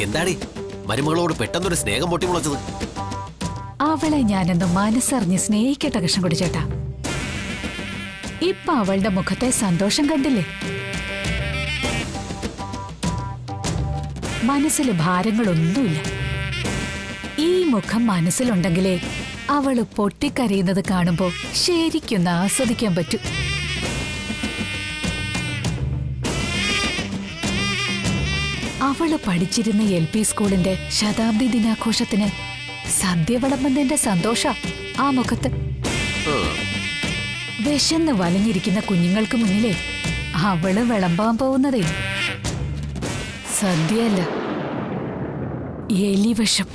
എന്താടി മരുമകളോട് പെട്ടെന്നൊരു സ്നേഹം പൊട്ടി മുളച്ചത്? അവളെ ഞാനൊന്ന് മനസ്സറിഞ്ഞ് സ്നേഹിക്കട്ടെ കൃഷ്ണൻകുട്ടി ചേട്ടാ. ഇപ്പൊ അവളുടെ മുഖത്തെ സന്തോഷം കണ്ടില്ലേ? മനസ്സിൽ ഭാരങ്ങളൊന്നുമില്ല. ഈ മുഖം മനസ്സിലുണ്ടെങ്കിലേ അവള് പൊട്ടിക്കരയുന്നത് കാണുമ്പോ ശരിക്കൊന്ന് ആസ്വദിക്കാൻ പറ്റൂ. അവള് പഠിച്ചിരുന്ന LP സ്കൂളിന്റെ ശതാബ്ദി ദിനാഘോഷത്തിന് സദ്യ വിളമ്പുന്നതിന്റെ സന്തോഷ ആ മുഖത്ത്. വിശന്ന് വലഞ്ഞിരിക്കുന്ന കുഞ്ഞുങ്ങൾക്ക് മുന്നിലേ അവള് വിളമ്പാൻ പോകുന്നതേ സദ്യയല്ല, എലിവിഷം.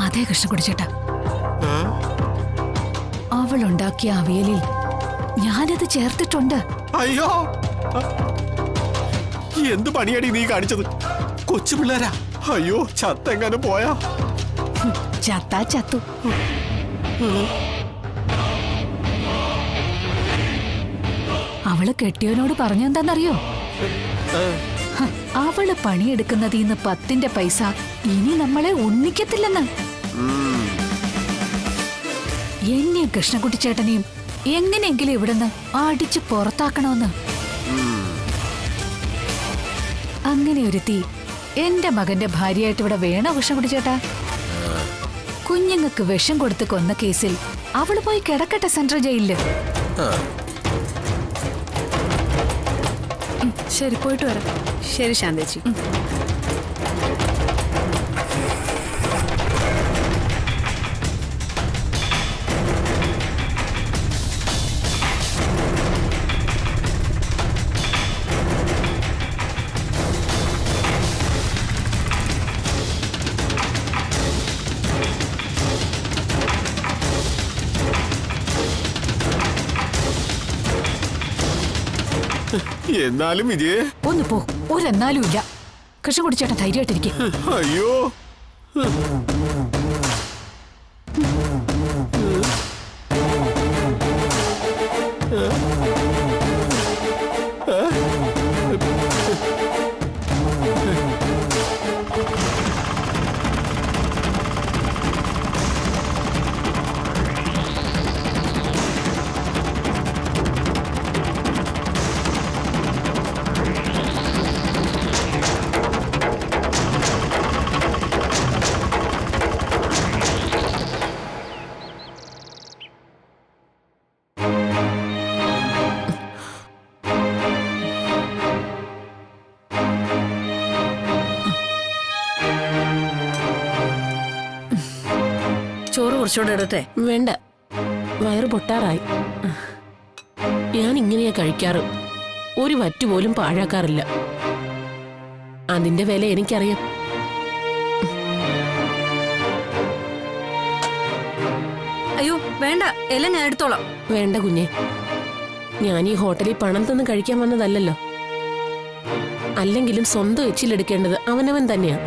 അതെ കൃഷ്ണൻകുട്ടി ചേട്ടാ, അവളുണ്ടാക്കിയ അവിയലിൽ ഞാനത് ചേർത്തിട്ടുണ്ട്. അയ്യോ, എന്ത് പണിയാടി നീ കാണിച്ചത്? കൊച്ചു പിള്ളേരാ. അയ്യോ, ചത്തെങ്ങാനും പോയാ? ചത്താ ചത്തു. അവള് കെട്ടിയവനോട് പറഞ്ഞെന്താന്നറിയോ? അവള് പണിയെടുക്കുന്നതിന്ന് 10ന്റെ പൈസ ഇനി നമ്മളെ ഉണ്ണിക്കത്തില്ലെന്ന്. എന്നെയും കൃഷ്ണൻകുട്ടി ചേട്ടനെയും എങ്ങനെയെങ്കിലും ഇവിടുന്ന് അടിച്ചു പുറത്താക്കണമെന്ന്. അങ്ങനെ ഒരുത്തി എന്റെ മകന്റെ ഭാര്യയായിട്ട് ഇവിടെ വേണോ കൃഷ്ണൻകുട്ടി ചേട്ടാ? കുഞ്ഞുങ്ങൾക്ക് വിഷം കൊടുത്ത് കൊന്ന കേസിൽ അവള് പോയി കിടക്കട്ടെ സെൻട്രൽ ജയിലില്. ശരി, പോയിട്ട് വരാം. ശരി ശാന്തേച്ചി. എന്നാലും വിജയേ ഒന്ന് പോ. ഒരെന്നാലും ഇല്ല. കൃഷ്ണൻകുട്ടി ചേട്ടൻ ധൈര്യമായിട്ടിരിക്കും. അയ്യോ, ചോറ് കുറച്ചുകൂടെ ഇടട്ടെ? വേണ്ട, വയറ് പൊട്ടാറായി. ഞാൻ ഇങ്ങനെയാ കഴിക്കാറ്. ഒരു വറ്റു പോലും പാഴാക്കാറില്ല. അതിന്റെ വില എനിക്കറിയാം. അയ്യോ വേണ്ട, എല്ലാം ഞാൻ എടുത്തോളാം. വേണ്ട കുഞ്ഞെ, ഞാൻ ഈ ഹോട്ടലിൽ പണം തന്ന് കഴിക്കാൻ വന്നതല്ലല്ലോ. അല്ലെങ്കിലും സ്വന്തം എച്ചിലെടുക്കേണ്ടത് അവനവൻ തന്നെയാ.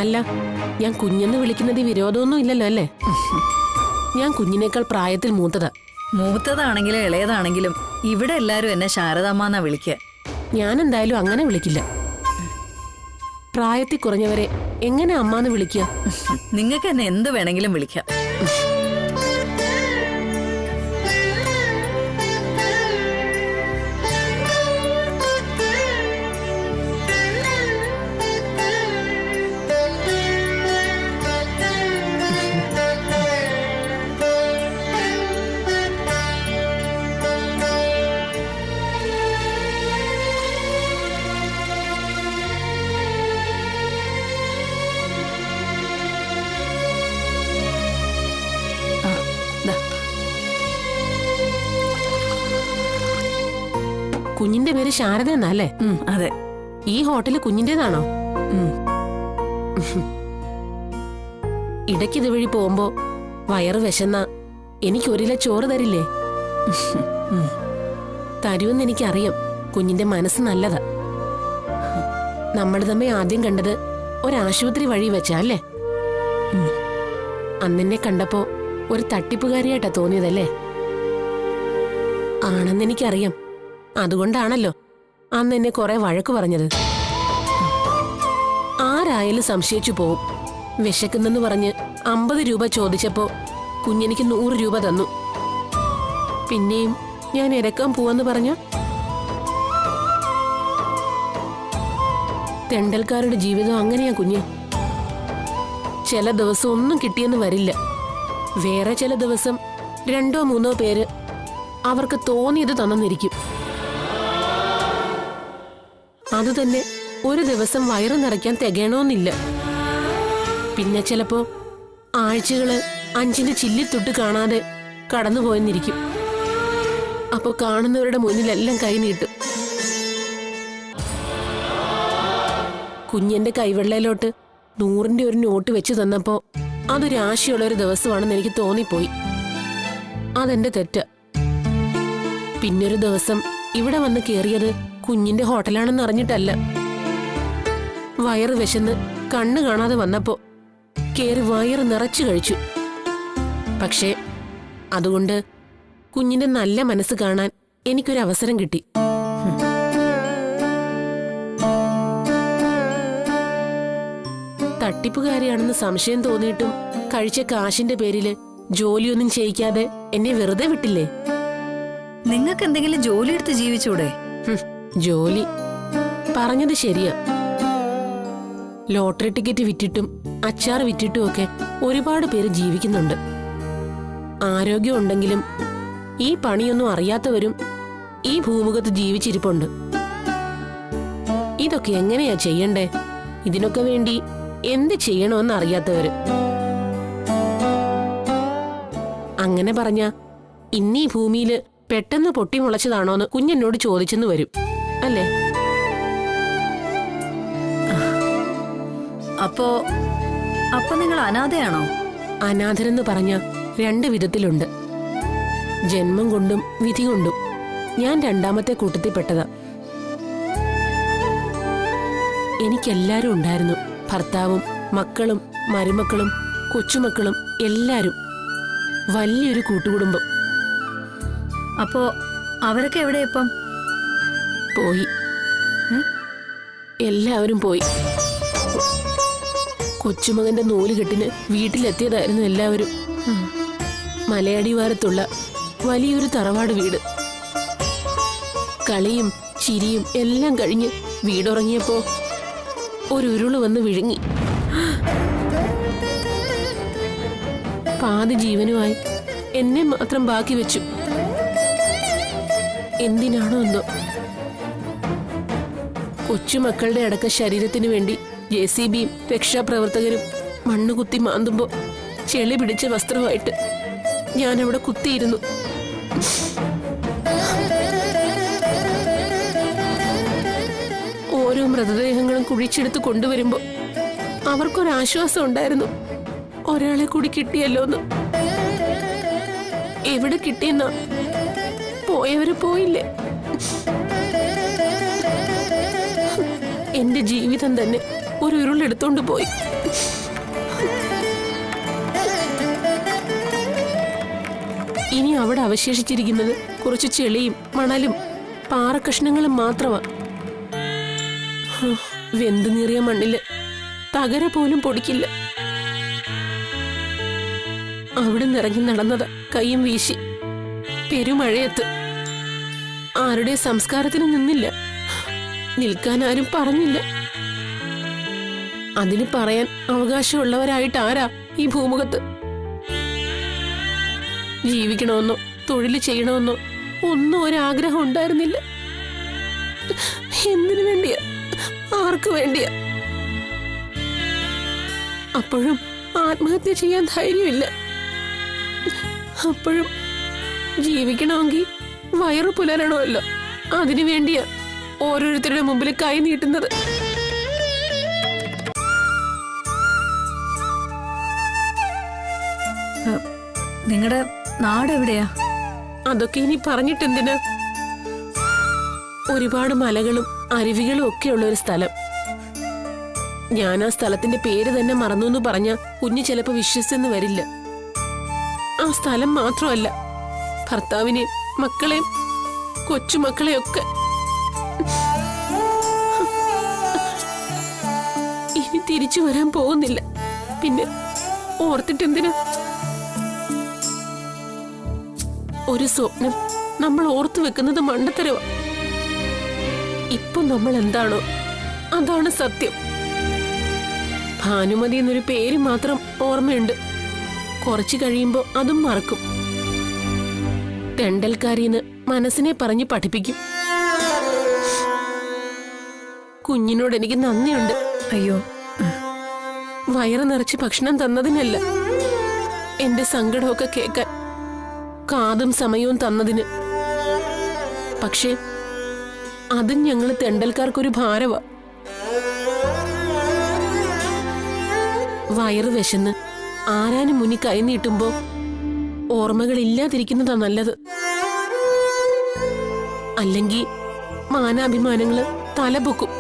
അല്ല, ഞാൻ കുഞ്ഞെന്ന് വിളിക്കുന്നത് വിരോധമൊന്നും ഇല്ലല്ലോ അല്ലേ? ഞാൻ കുഞ്ഞിനേക്കാൾ പ്രായത്തിൽ മൂത്തതാ. മൂത്തതാണെങ്കിലും ഇളയതാണെങ്കിലും ഇവിടെ എല്ലാരും എന്നെ ശാരദാമ്മന്നാ വിളിക്കുക. ഞാൻ എന്തായാലും അങ്ങനെ വിളിക്കില്ല. പ്രായത്തിൽ കുറഞ്ഞവരെ എങ്ങനെ അമ്മാന്ന് വിളിക്കുക? നിങ്ങൾക്ക് എന്നെ എന്ത് വേണമെങ്കിലും വിളിക്കാം. കുഞ്ഞിന്റെ പേര് ശാരദ എന്നല്ലേ? അതെ. ഈ ഹോട്ടല് കുഞ്ഞിന്റേതാണോ? ഇടയ്ക്ക് ഇതുവഴി പോകുമ്പോ വയറ് വിശന്ന എനിക്ക് 1 കിലോ ചോറ് തരില്ലേ? തരുമെന്ന് എനിക്കറിയാം. കുഞ്ഞിന്റെ മനസ്സ് നല്ലതാ. നമ്മൾ തമ്മിൽ ആദ്യം കണ്ടത് ഒരാശുപത്രി വഴി വെച്ചാ അല്ലേ? അന്നെന്നെ കണ്ടപ്പോ ഒരു തട്ടിപ്പുകാരിയായിട്ടാ തോന്നിയതല്ലേ? ആണെന്നെനിക്കറിയാം. അതുകൊണ്ടാണല്ലോ അന്ന് എന്നെ കുറെ വഴക്ക് പറഞ്ഞത്. ആരായാലും സംശയിച്ചു പോവും. വിശക്കുന്നെന്ന് പറഞ്ഞ് 50 രൂപ ചോദിച്ചപ്പോ കുഞ്ഞെനിക്ക് 100 രൂപ തന്നു. പിന്നെയും ഞാൻ ഇരക്കാൻ പോവെന്ന് പറഞ്ഞ തെണ്ടൽക്കാരുടെ ജീവിതം അങ്ങനെയാ കുഞ്ഞ്. ചില ദിവസം ഒന്നും കിട്ടിയെന്ന് വരില്ല. വേറെ ചില ദിവസം 2 or 3 പേര് അവർക്ക് തോന്നിയത് തന്നിരിക്കും. അതുതന്നെ ഒരു ദിവസം വയറു നിറയ്ക്കാൻ തികയണമെന്നില്ല. പിന്നെ ചിലപ്പോ ആഴ്ചകള് 5ന്റെ ചില്ലിത്തൊട്ട് കാണാതെ കടന്നുപോയെന്നിരിക്കും. അപ്പൊ കാണുന്നവരുടെ മുന്നിലെല്ലാം കൈ നീട്ടും. കുഞ്ഞിന്റെ കൈവെള്ളയിലോട്ട് 100ന്റെ ഒരു നോട്ട് വെച്ച് തന്നപ്പോ അതൊരാശയുള്ള ഒരു ദിവസമാണെന്ന് എനിക്ക് തോന്നിപ്പോയി. അതെന്റെ തെറ്റ്. പിന്നൊരു ദിവസം ഇവിടെ വന്ന് കേറിയത് കുഞ്ഞിന്റെ ഹോട്ടലാണെന്ന് അറിഞ്ഞിട്ടല്ല. വയറ് വിശന്ന് കണ്ണു കാണാതെ വന്നപ്പോ കേറി വയറ് നിറച്ചു കഴിച്ചു. പക്ഷേ അതുകൊണ്ട് കുഞ്ഞിന്റെ നല്ല മനസ്സ് കാണാൻ എനിക്കൊരു അവസരം കിട്ടി. തട്ടിപ്പുകാരിയാണെന്ന് സംശയം തോന്നിയിട്ടും കഴിച്ച കാശിന്റെ പേരില് ജോലിയൊന്നും ചെയ്യിക്കാതെ എന്നെ വെറുതെ വിട്ടില്ലേ? നിങ്ങൾക്ക് എന്തെങ്കിലും ജോലി എടുത്ത് ജീവിച്ചൂടെ? ജോലി പറഞ്ഞത് ശരിയാ. ലോട്ടറി ടിക്കറ്റ് വിറ്റിട്ടും അച്ചാർ വിറ്റിട്ടും ഒക്കെ ഒരുപാട് പേര് ജീവിക്കുന്നുണ്ട്. ആരോഗ്യം ഉണ്ടെങ്കിലും ഈ പണിയൊന്നും അറിയാത്തവരും ഈ ഭൂമുഖത്ത് ജീവിച്ചിരിപ്പുണ്ട്. ഇതൊക്കെ എങ്ങനെയാ ചെയ്യണ്ടേ? ഇതിനൊക്കെ വേണ്ടി എന്ത് ചെയ്യണമെന്ന് അറിയാത്തവര്. അങ്ങനെ പറഞ്ഞ ഇന്നീ ഭൂമിയില് പെട്ടെന്ന് പൊട്ടിമുളച്ചതാണോന്ന് കുഞ്ഞെന്നോട് ചോദിച്ചെന്ന് വരും അല്ലേ? അപ്പൊ നിങ്ങൾ അനാഥയാണോ? അനാഥരെന്ന് പറഞ്ഞ 2 വിധത്തിലുണ്ട്. ജന്മം കൊണ്ടും വിധി കൊണ്ടും. ഞാൻ 2ാമത്തെ കൂട്ടത്തിൽപ്പെട്ടതാ. എനിക്കെല്ലാരും ഉണ്ടായിരുന്നു. ഭർത്താവും മക്കളും മരുമക്കളും കൊച്ചുമക്കളും എല്ലാരും. വലിയൊരു കൂട്ടുകുടുംബം. അപ്പോ അവരൊക്കെ എവിടെ ഇപ്പം? പോയി. എല്ലാവരും പോയി. കൊച്ചുമകന്റെ നൂലുകെട്ടിന് വീട്ടിലെത്തിയതായിരുന്നു എല്ലാവരും. മലയടിവാരത്തുള്ള വലിയൊരു തറവാട് വീട്. കളിയും ചിരിയും എല്ലാം കഴിഞ്ഞ് വീടുറങ്ങിയപ്പോ ഒരു ഉരുള് വന്ന് വിഴുങ്ങി. പാതി ജീവനുമായി എന്നെ മാത്രം ബാക്കി വെച്ചു. എന്തിനാണോ എന്തോ. കൊച്ചുമക്കളുടെ അടക്ക ശരീരത്തിനു വേണ്ടി JCBയും രക്ഷാപ്രവർത്തകരും മണ്ണുകുത്തി മാന്തുമ്പോ ചെളി പിടിച്ച വസ്ത്രമായിട്ട് ഞാനവിടെ കുത്തിയിരുന്നു. ഓരോ മൃതദേഹങ്ങളും കുഴിച്ചെടുത്ത് കൊണ്ടുവരുമ്പോ അവർക്കൊരാശ്വാസം ഉണ്ടായിരുന്നു. ഒരാളെ കൂടി കിട്ടിയല്ലോന്ന്. എവിടെ കിട്ടിയെന്നാ? പോയവര് പോയില്ലേ? എന്റെ ജീവിതം തന്നെ ഒരു ഉരുളെടുത്തോണ്ട് പോയി. ഇനി അവിടെ അവശേഷിച്ചിരിക്കുന്നത് കുറച്ച് ചെളിയും മണലും പാറക്കഷ്ണങ്ങളും മാത്രമാ. വെന്തുനീറിയ മണ്ണില് തകര പോലും പൊടിക്കില്ല. അവിടെ നിറങ്ങി നടന്നത് കൈയും വീശി പെരുമഴയത്ത്. ആരുടെ സംസ്കാരത്തിന് നിന്നില്ല. നിൽക്കാൻ ആരും പറഞ്ഞില്ല. അതിന് പറയാൻ അവകാശമുള്ളവരായിട്ട് ആരാ ഈ ഭൂമുഖത്ത്? ജീവിക്കണമെന്നോ തൊഴിൽ ചെയ്യണമെന്നോ ഒന്നും ഒരാഗ്രഹം ഉണ്ടായിരുന്നില്ല. എന്തിനു വേണ്ടിയാ? ആർക്ക് വേണ്ടിയാ? അപ്പോഴും ആത്മഹത്യ ചെയ്യാൻ ധൈര്യമില്ല. അപ്പോഴും ജീവിക്കണമെങ്കിൽ വയറു പുലരണമല്ലോ. അതിനു വേണ്ടിയാ ഓരോരുത്തരുടെ മുമ്പിൽ കൈ നീട്ടുന്നത്. നിങ്ങളുടെ നാട് എവിടെയാ? അതൊക്കെ ഇനി പറഞ്ഞിട്ടെന്തിനാ? ഒരുപാട് മലകളും അരുവികളും ഒക്കെ ഉള്ള ഒരു സ്ഥലം. ഞാൻ ആ സ്ഥലത്തിന്റെ പേര് തന്നെ മറന്നു എന്ന് പറഞ്ഞ കുഞ്ഞ് ചിലപ്പോ വിശ്വസിച്ചെന്ന് വരില്ല. ആ സ്ഥലം മാത്രമല്ല, ഭർത്താവിനെയും മക്കളെയും കൊച്ചുമക്കളെയൊക്കെ. ഇനി തിരിച്ചു വരാൻ പോകുന്നില്ല. പിന്നെ ഓർത്തിട്ടെന്തിനാ? ഒരു സ്വപ്നം നമ്മൾ ഓർത്തു വെക്കുന്നത് മണ്ടത്തരവാ. ഇപ്പൊ നമ്മൾ എന്താണോ അതാണ് സത്യം. ഭാനുമതി എന്നൊരു പേര് മാത്രം ഓർമ്മയുണ്ട്. കുറച്ചു കഴിയുമ്പോ അതും മറക്കും. തെണ്ടൽക്കാരിന്ന് മനസ്സിനെ പറഞ്ഞ് പഠിപ്പിക്കും. കുഞ്ഞിനോട് എനിക്ക് നന്ദിയുണ്ട്. അയ്യോ, വയറ് നിറച്ച് ഭക്ഷണം തന്നതിനല്ല, എന്റെ സങ്കടമൊക്കെ കേൾക്കാൻ കാതും സമയവും തന്നതിന്. പക്ഷേ അതും ഞങ്ങള് തെണ്ടൽക്കാർക്കൊരു ഭാരവാ. വയറ് വിശന്ന് ആരാനും മുന്നിൽ കൈ നീട്ടുമ്പോ ഓർമ്മകൾ ഇല്ലാതിരിക്കുന്നതാ നല്ലത്. അല്ലെങ്കിൽ മാനാഭിമാനങ്ങള് തലപൊക്കും.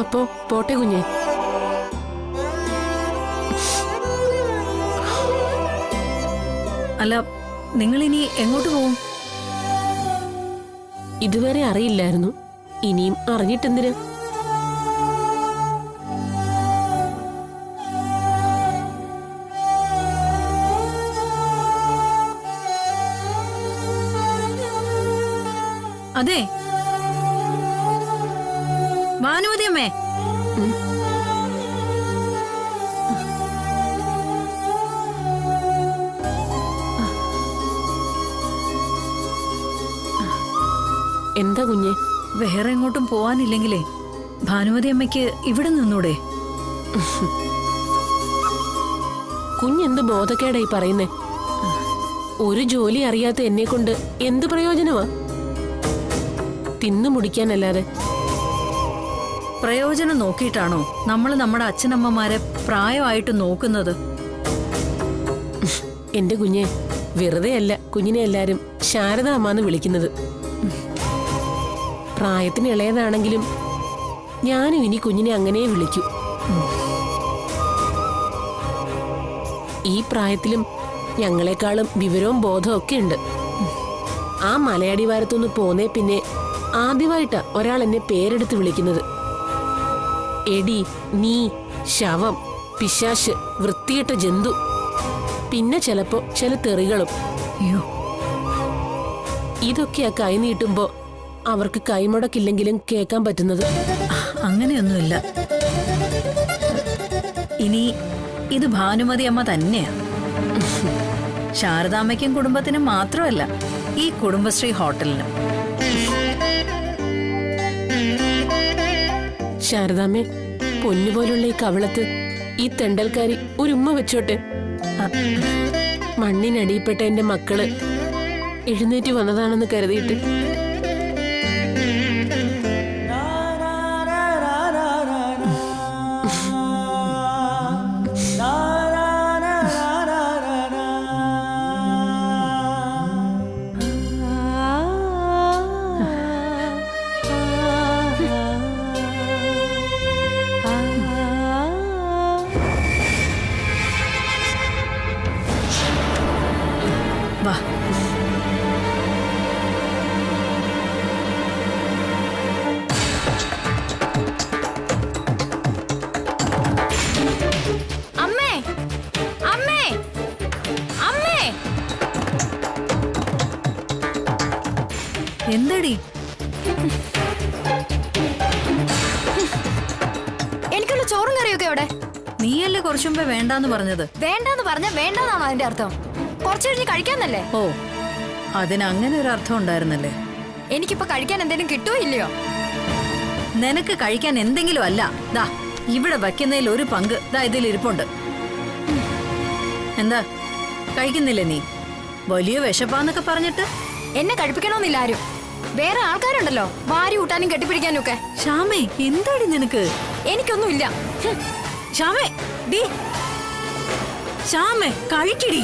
അപ്പോ പോട്ടെ കുഞ്ഞെ. അല്ല, നിങ്ങളിനി എങ്ങോട്ട് പോവും? ഇതുവരെ അറിയില്ലായിരുന്നു. ഇനിയും അറിഞ്ഞിട്ടെന്തിന്? അതെ, ഭാനുമതി അമ്മേ, എന്താ കുഞ്ഞെ? വേറെ എങ്ങോട്ടും പോവാനില്ലെങ്കിലേ ഭാനുമതി അമ്മയ്ക്ക് ഇവിടെ നിന്നൂടെ? കുഞ്ഞെന്ത് ബോധക്കേടായി പറയുന്നേ? ഒരു ജോലി അറിയാത്ത എന്നെ കൊണ്ട് എന്ത് പ്രയോജനമാ? തിന്നു മുടിക്കാനല്ലാതെ. പ്രയോജനം നോക്കിയിട്ടാണോ നമ്മൾ നമ്മുടെ അച്ഛനമ്മമാരെ പ്രായമായിട്ട് നോക്കുന്നത്? എന്റെ കുഞ്ഞെ, വെറുതെ അല്ല കുഞ്ഞിനെ എല്ലാരും ശാരദ അമ്മാന്ന് വിളിക്കുന്നത്. പ്രായത്തിന് ഇളയതാണെങ്കിലും ഞാനും ഇനി കുഞ്ഞിനെ അങ്ങനെ വിളിക്കൂ. ഈ പ്രായത്തിലും ഞങ്ങളെക്കാളും വിവരവും ബോധവും ഒക്കെ ഉണ്ട്. ആ മലയാടിവാരത്തൊന്ന് പോന്നേ പിന്നെ ആദ്യമായിട്ടാ ഒരാൾ എന്നെ പേരെടുത്ത് വിളിക്കുന്നത്. എടി, നീ, ശവം, പിശാശ്, വൃത്തികെട്ട ജന്തു, പിന്നെ ചിലപ്പോ ചില തെറികളും. അയ്യോ, ഇതൊക്കെയാ കൈ നീട്ടുമ്പോ അവർക്ക് കൈമുടക്കില്ലെങ്കിലും കേൾക്കാൻ പറ്റുന്നത്. അങ്ങനെയൊന്നുമില്ല. ഇനി ഇത് ഭാനുമതി അമ്മ തന്നെയാ. ശാരദാമ്മയ്ക്കും കുടുംബത്തിനും മാത്രമല്ല, ഈ കുടുംബശ്രീ ഹോട്ടലിനും. ശാരദാമ്മേ, പൊന്നുപോലുള്ള ഈ കവളത്ത് ഈ തെണ്ടൽക്കാരി ഒരു ഉമ്മ വെച്ചോട്ടെ. മണ്ണിനടിയിൽപ്പെട്ട എന്റെ മക്കള് എഴുന്നേറ്റ് വന്നതാണെന്ന് കരുതിയിട്ട്. വാ, അമ്മേ, അമ്മേ, അമ്മേ. എന്തടി? എനിക്കുള്ള ചോറും കറിയൊക്കെ എവിടെ? നീയല്ലേ കുറച്ചു മുമ്പേ വേണ്ടാന്ന് പറഞ്ഞത്? വേണ്ടാന്ന് പറഞ്ഞ വേണ്ടാന്നാണോ അതിന്റെ അർത്ഥം? കുറച്ചു കഴിഞ്ഞ് കഴിക്കാന്നല്ലേ? ഓ, അതിനങ്ങനെ ഒരു അർത്ഥം ഉണ്ടായിരുന്നല്ലേ? എനിക്കിപ്പോ കഴിക്കാൻ എന്തെങ്കിലും കിട്ടുമോ ഇല്ലയോ? നിനക്ക് കഴിക്കാൻ എന്തെങ്കിലും അല്ല, ദാ ഇവിടെ വയ്ക്കുന്നതിൽ ഒരു പങ്ക് ദാ ഇതിൽ ഇരിപ്പുണ്ട്. എന്താ കഴിക്കുന്നില്ലേ നീ? വലിയ വിശപ്പാന്നൊക്കെ പറഞ്ഞിട്ട് എന്നെ കഴിപ്പിക്കണമെന്നില്ല ആരും. വേറെ ആൾക്കാരുണ്ടല്ലോ വാരി കൂട്ടാനും കെട്ടിപ്പിടിക്കാനും ഒക്കെ. ശ്യാമേ, എന്താടി നിനക്ക്? എനിക്കൊന്നുമില്ല. ശ്യാമേ, ഡീ ശ്യാമേ, കഴിക്കടി.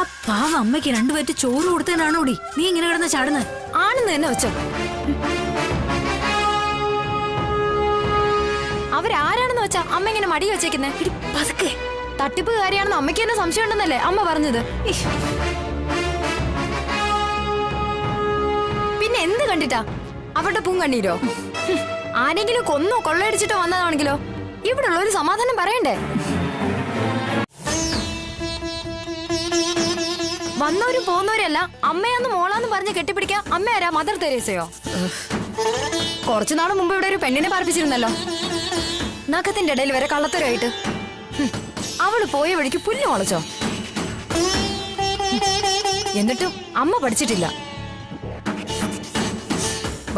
ആ പാവ അമ്മയ്ക്ക് രണ്ടുപേറ്റ് ചോറ് കൊടുത്തതിനാണോടി നീ ഇങ്ങനെ കിടന്ന് ചാടുന്നത്? ആണെന്ന് തന്നെ വെച്ചോ. അവരാരാണെന്ന് വെച്ചാ അമ്മ ഇങ്ങനെ മടി വെച്ചേക്കുന്നേ? പതുക്കെ. തട്ടിപ്പുകാരിയാണെന്ന് അമ്മയ്ക്ക് തന്നെ സംശയം ഉണ്ടെന്നല്ലേ അമ്മ പറഞ്ഞത്? പിന്നെ എന്ത് കണ്ടിട്ടാ? അവരുടെ പൂങ്കണ്ണീരോ? ആരെങ്കിലും കൊന്നോ കൊള്ളയടിച്ചിട്ടോ വന്നതാണെങ്കിലോ ഇവിടെ ഉള്ള ഒരു സമാധാനം പറയണ്ടേ? വന്നവരും പോന്നവരല്ല അമ്മയാന്ന് മോളാന്ന് പറഞ്ഞ് കെട്ടിപ്പിടിക്കാ. അമ്മ ആരാ? മദർ തെരേസയോ? കുറച്ചു നാൾ മുമ്പ് ഇവിടെ ഒരു പെണ്ണിനെ പാർപ്പിച്ചിരുന്നല്ലോ, നഖത്തിന്റെ ഇടയിൽ വരെ കള്ളത്തരമായിട്ട്. അവള് പോയ വഴിക്ക് പുല്ല് മുളച്ചോ? എന്നിട്ടും അമ്മ പഠിച്ചിട്ടില്ല.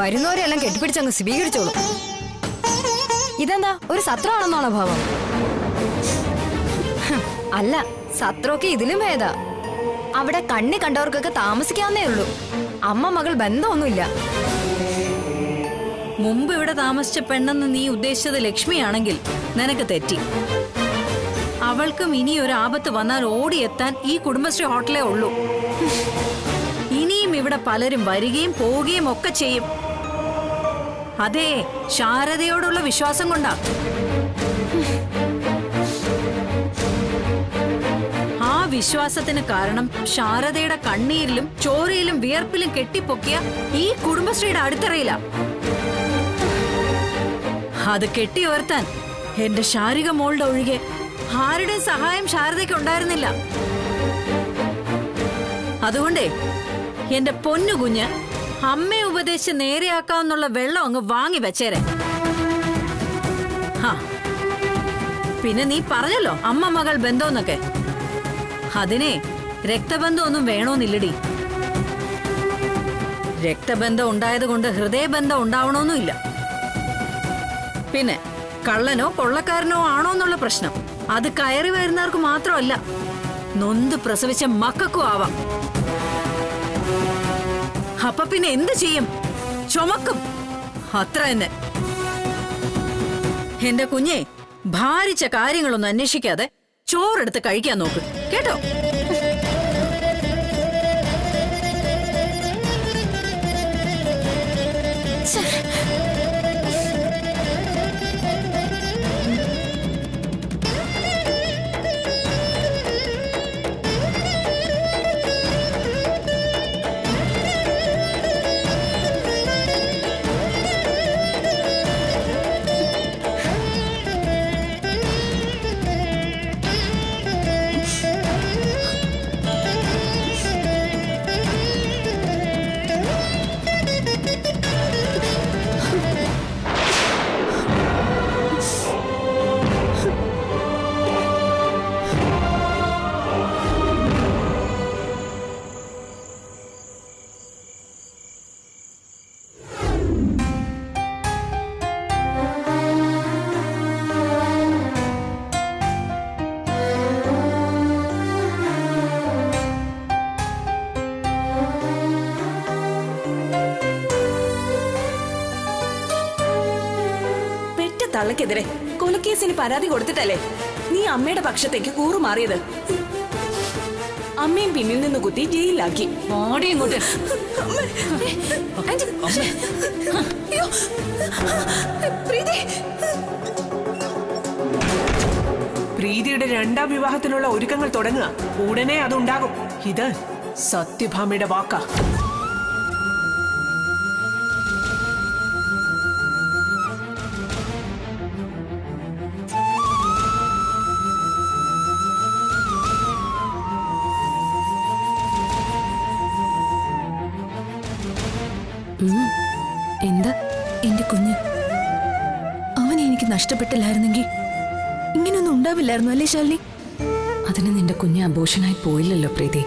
വരുന്നവരെല്ലാം കെട്ടിപ്പിടിച്ചങ്ങ് സ്വീകരിച്ചോളൂ. ഇതെന്താ ഒരു സത്രമാണെന്നാണോ ഭാവം? അല്ല, സത്രമൊക്കെ ഇതിലും ഭേദാ. അവിടെ കണ്ണി കണ്ടവർക്കൊക്കെ താമസിക്കാവുന്നേ ഉള്ളൂ. അമ്മ മകൾ ബന്ധമൊന്നുമില്ല. മുമ്പ് ഇവിടെ താമസിച്ച പെണ്ണെന്ന് നീ ഉദ്ദേശിച്ചത് ലക്ഷ്മിയാണെങ്കിൽ നിനക്ക് തെറ്റി. അവൾക്കും ഇനി ഒരു ആപത്ത് വന്നാൽ ഓടിയെത്താൻ ഈ കുടുംബശ്രീ ഹോട്ടലേ ഉള്ളൂ. ഇനിയും ഇവിടെ പലരും വരികയും പോവുകയും ഒക്കെ ചെയ്യും. അതെ, ശാരദയോടുള്ള വിശ്വാസം കൊണ്ടാ. ആ വിശ്വാസത്തിന് കാരണം ശാരദയുടെ കണ്ണീരിലും ചോരയിലും വിയർപ്പിലും കെട്ടിപ്പൊക്കിയ ഈ കുടുംബശ്രീയുടെ അടിത്തറയില. അത് കെട്ടിയുയർത്താൻ എന്റെ ശാരിക മോളുടെ ഒഴികെ ആരുടെയും സഹായം ശാരദയ്ക്ക് ഉണ്ടായിരുന്നില്ല. അതുകൊണ്ടേ എന്റെ പൊന്നു കുഞ്ഞ്, അമ്മയെ ഉപദേശിച്ച് നേരെയാക്കാവുന്നുള്ള വെള്ളം അങ്ങ് വാങ്ങി വെച്ചേരെ. പിന്നെ നീ പറഞ്ഞല്ലോ അമ്മ മകൾ ബന്ധമെന്നൊക്കെ. അതിനെ രക്തബന്ധമൊന്നും വേണോന്നില്ലടി. രക്തബന്ധം ഉണ്ടായത് കൊണ്ട് ഹൃദയബന്ധം ഉണ്ടാവണമെന്നുമില്ല. പിന്നെ കള്ളനോ കൊള്ളക്കാരനോ ആണോ എന്നുള്ള പ്രശ്നം അത് കയറി വരുന്നവർക്ക് മാത്രമല്ല, നൊന്ത് പ്രസവിച്ച മക്കൾക്കും ആവാം. അപ്പൊ പിന്നെ എന്ത് ചെയ്യും? ചുമക്കും, അത്ര തന്നെ. എന്റെ കുഞ്ഞെ, ഭാരിച്ച കാര്യങ്ങളൊന്നും അന്വേഷിക്കാതെ ചോറെടുത്ത് കഴിക്കാൻ നോക്ക്, കേട്ടോ? തള്ളക്കെതിരെ കൊലക്കേസിന് പരാതി കൊടുത്തിട്ടല്ലേ നീ അമ്മയുടെ പക്ഷത്തേക്ക് കൂറുമാറിയത്? അമ്മയും പിന്നിൽ നിന്ന് കുത്തി ജയിലിലാക്കി. ഓടി ഇങ്ങോട്ട്. പ്രീതിയുടെ രണ്ടാം വിവാഹത്തിനുള്ള ഒരുക്കങ്ങൾ തുടങ്ങുക. ഉടനെ അതുണ്ടാകും. ഇത് സത്യഭാമയുടെ വാക്കാ. എന്താ എന്റെ കുഞ്ഞ്? അവനെ എനിക്ക് നഷ്ടപ്പെട്ടില്ലായിരുന്നെങ്കിൽ ഇങ്ങനെയൊന്നും ഉണ്ടാവില്ലായിരുന്നു അല്ലേ ശാലിനി? അതിന് നിന്റെ കുഞ്ഞ് അബോഷനായി പോയില്ലല്ലോ പ്രീതി.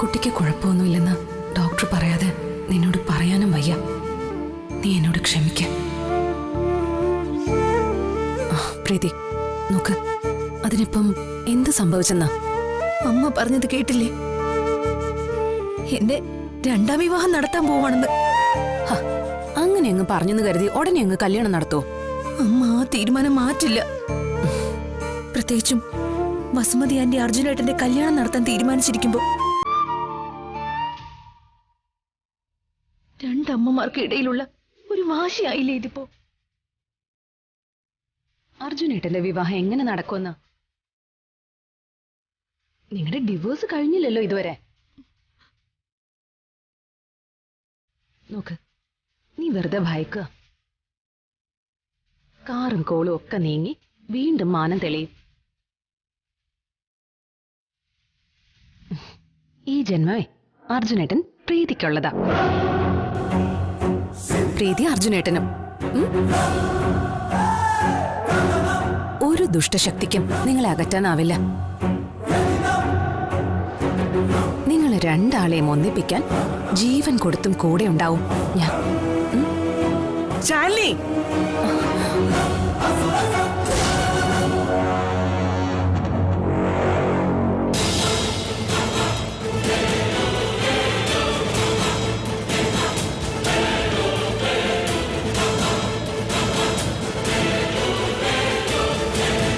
കുട്ടിക്ക് കുഴപ്പമൊന്നുമില്ലെന്ന് ഡോക്ടർ പറയാതെ നിന്നോട് പറയാനും വയ്യ. നീ എന്നോട് ക്ഷമിക്ക പ്രീതി. നോക്ക്, അതിനിപ്പം എന്ത് സംഭവിച്ചെന്നാ അമ്മ പറഞ്ഞത് കേട്ടില്ലേ? എന്റെ രണ്ടാം വിവാഹം നടത്താൻ പോവാണെന്ന്. അങ്ങനെ അങ്ങ് പറഞ്ഞെന്ന് കരുതി ഉടനെ അങ്ങ് കല്യാണം നടത്തോ? അമ്മ ആ തീരുമാനം മാറ്റില്ല. പ്രത്യേകിച്ചും വസുമതി ആന്റി അർജുനേട്ടന്റെ കല്യാണം നടത്താൻ തീരുമാനിച്ചിരിക്കുമ്പോ രണ്ടമ്മമാർക്ക് ഇടയിലുള്ള ഒരു വാശിയായില്ലേ ഇതിപ്പോ? അർജുനേട്ടന്റെ വിവാഹം എങ്ങനെ നടക്കുമെന്ന്? നിങ്ങളുടെ ഡിവോഴ്സ് കഴിഞ്ഞില്ലല്ലോ ഇതുവരെ. നോക്ക്, നീ വെറുതെ ഭയക്കുക. കാറും കോളും ഒക്കെ നീങ്ങി വീണ്ടും മാനം തെളിയും. ഈ ജന്മമേ അർജുനേട്ടൻ പ്രീതിക്കുള്ളതാ. പ്രീതി അർജുനേട്ടനും. ഒരു ദുഷ്ടശക്തിക്കും നിങ്ങളെ അകറ്റാനാവില്ല. നിങ്ങളെ രണ്ടാളെയും ഒന്നിപ്പിക്കാൻ ജീവൻ കൊടുത്തും കൂടെ ഉണ്ടാവും ഞാൻ. ശാലിനി